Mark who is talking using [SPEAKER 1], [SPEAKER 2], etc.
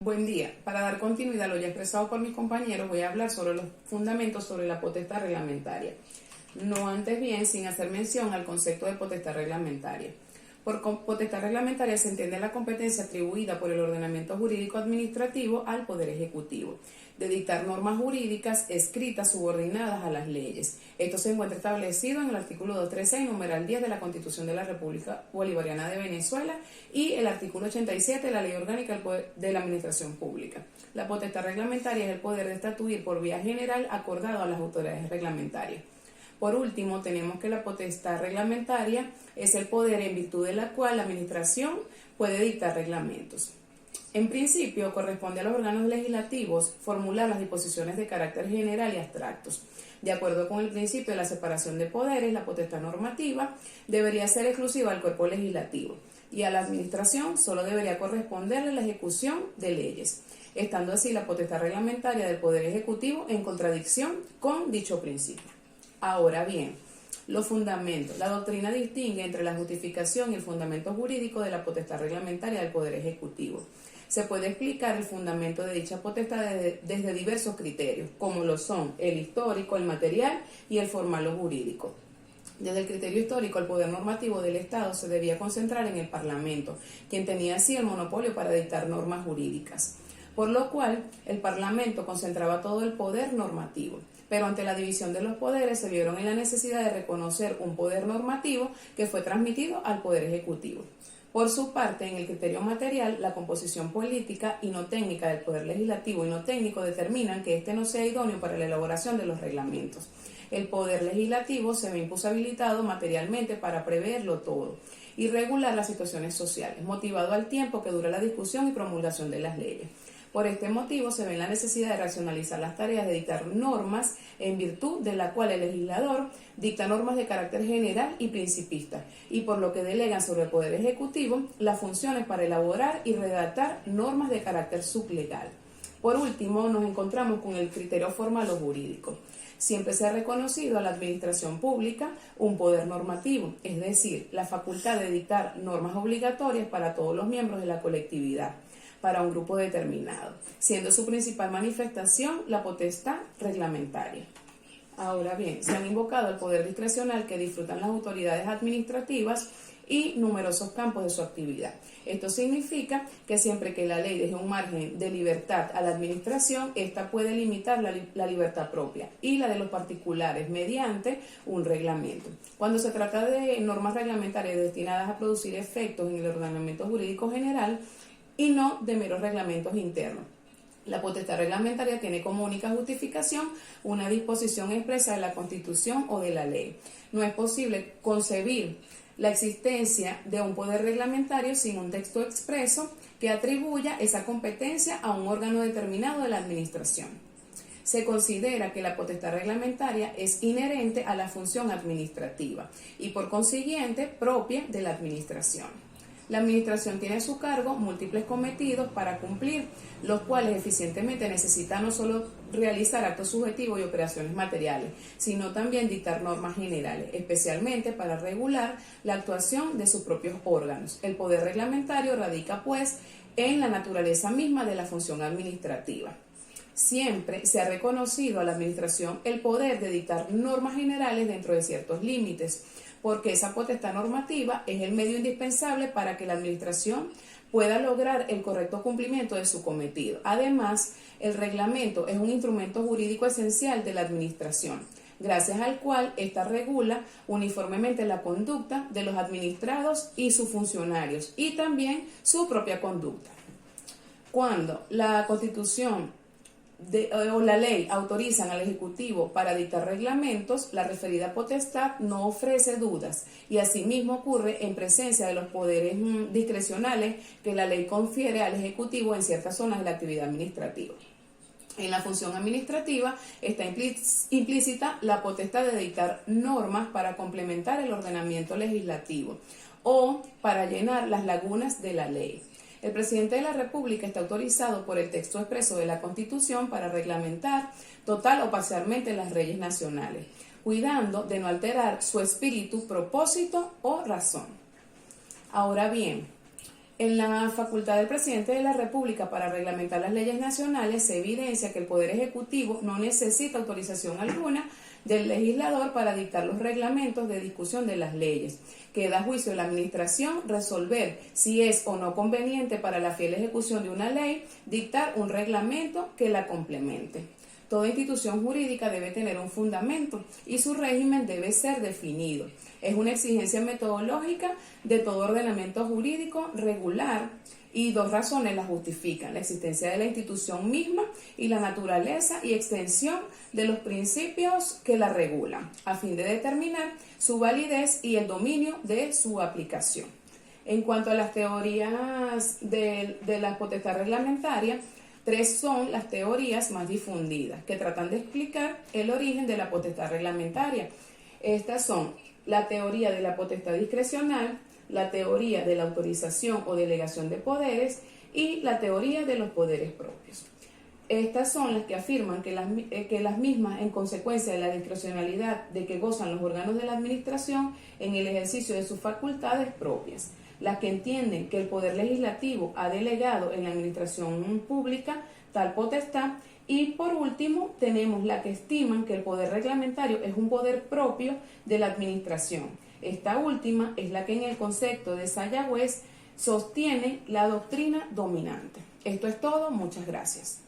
[SPEAKER 1] Buen día. Para dar continuidad a lo ya expresado por mis compañeros, voy a hablar sobre los fundamentos sobre la potestad reglamentaria. No antes bien, sin hacer mención al concepto de potestad reglamentaria. Por potestad reglamentaria se entiende la competencia atribuida por el ordenamiento jurídico administrativo al Poder Ejecutivo, de dictar normas jurídicas escritas subordinadas a las leyes. Esto se encuentra establecido en el artículo 236, numeral 10 de la Constitución de la República Bolivariana de Venezuela y el artículo 87 de la Ley Orgánica de la Administración Pública. La potestad reglamentaria es el poder de estatuir por vía general acordado a las autoridades reglamentarias. Por último, tenemos que la potestad reglamentaria es el poder en virtud de la cual la administración puede dictar reglamentos. En principio, corresponde a los órganos legislativos formular las disposiciones de carácter general y abstractos. De acuerdo con el principio de la separación de poderes, la potestad normativa debería ser exclusiva al cuerpo legislativo y a la administración solo debería corresponderle la ejecución de leyes, estando así la potestad reglamentaria del Poder Ejecutivo en contradicción con dicho principio. Ahora bien, los fundamentos. La doctrina distingue entre la justificación y el fundamento jurídico de la potestad reglamentaria del Poder Ejecutivo. Se puede explicar el fundamento de dicha potestad desde diversos criterios, como lo son el histórico, el material y el formal o jurídico. Desde el criterio histórico, el poder normativo del Estado se debía concentrar en el Parlamento, quien tenía así el monopolio para dictar normas jurídicas, por lo cual el Parlamento concentraba todo el poder normativo. Pero ante la división de los poderes se vieron en la necesidad de reconocer un poder normativo que fue transmitido al Poder Ejecutivo. Por su parte, en el criterio material, la composición política y no técnica del Poder Legislativo y no técnico determinan que éste no sea idóneo para la elaboración de los reglamentos. El Poder Legislativo se ve imposibilitado materialmente para preverlo todo y regular las situaciones sociales, motivado al tiempo que dura la discusión y promulgación de las leyes. Por este motivo se ve la necesidad de racionalizar las tareas de dictar normas en virtud de la cual el legislador dicta normas de carácter general y principista y por lo que delegan sobre el Poder Ejecutivo las funciones para elaborar y redactar normas de carácter sublegal. Por último, nos encontramos con el criterio formal o jurídico. Siempre se ha reconocido a la administración pública un poder normativo, es decir, la facultad de dictar normas obligatorias para todos los miembros de la colectividad, para un grupo determinado, siendo su principal manifestación la potestad reglamentaria. Ahora bien, se han invocado el poder discrecional que disfrutan las autoridades administrativas y numerosos campos de su actividad. Esto significa que siempre que la ley deje un margen de libertad a la administración, ésta puede limitar la libertad propia y la de los particulares mediante un reglamento. Cuando se trata de normas reglamentarias destinadas a producir efectos en el ordenamiento jurídico general, y no de meros reglamentos internos. La potestad reglamentaria tiene como única justificación una disposición expresa de la Constitución o de la ley. No es posible concebir la existencia de un poder reglamentario sin un texto expreso que atribuya esa competencia a un órgano determinado de la administración. Se considera que la potestad reglamentaria es inherente a la función administrativa y por consiguiente propia de la administración. La administración tiene a su cargo múltiples cometidos para cumplir, los cuales eficientemente necesitan no solo realizar actos subjetivos y operaciones materiales, sino también dictar normas generales, especialmente para regular la actuación de sus propios órganos. El poder reglamentario radica, pues, en la naturaleza misma de la función administrativa. Siempre se ha reconocido a la administración el poder de dictar normas generales dentro de ciertos límites, porque esa potestad normativa es el medio indispensable para que la administración pueda lograr el correcto cumplimiento de su cometido. Además, el reglamento es un instrumento jurídico esencial de la administración, gracias al cual ésta regula uniformemente la conducta de los administrados y sus funcionarios, y también su propia conducta. Cuando la Constitución o la ley autorizan al Ejecutivo para dictar reglamentos, la referida potestad no ofrece dudas y asimismo ocurre en presencia de los poderes discrecionales que la ley confiere al Ejecutivo en ciertas zonas de la actividad administrativa. En la función administrativa está implícita la potestad de dictar normas para complementar el ordenamiento legislativo o para llenar las lagunas de la ley. El presidente de la República está autorizado por el texto expreso de la Constitución para reglamentar total o parcialmente las leyes nacionales, cuidando de no alterar su espíritu, propósito o razón. Ahora bien, En la facultad del presidente de la República para reglamentar las leyes nacionales se evidencia que el Poder Ejecutivo no necesita autorización alguna del legislador para dictar los reglamentos de discusión de las leyes. Queda a juicio de la Administración resolver si es o no conveniente para la fiel ejecución de una ley dictar un reglamento que la complemente. Toda institución jurídica debe tener un fundamento y su régimen debe ser definido. Es una exigencia metodológica de todo ordenamiento jurídico regular y dos razones la justifican: la existencia de la institución misma y la naturaleza y extensión de los principios que la regulan, a fin de determinar su validez y el dominio de su aplicación. En cuanto a las teorías de la potestad reglamentaria, tres son las teorías más difundidas que tratan de explicar el origen de la potestad reglamentaria. Estas son la teoría de la potestad discrecional, la teoría de la autorización o delegación de poderes y la teoría de los poderes propios. Estas son las que afirman que las mismas, en consecuencia de la discrecionalidad de que gozan los órganos de la administración en el ejercicio de sus facultades propias, las que entienden que el Poder Legislativo ha delegado en la administración pública tal potestad, y por último tenemos la que estiman que el Poder Reglamentario es un poder propio de la administración. Esta última es la que en el concepto de Sayagüez sostiene la doctrina dominante. Esto es todo, muchas gracias.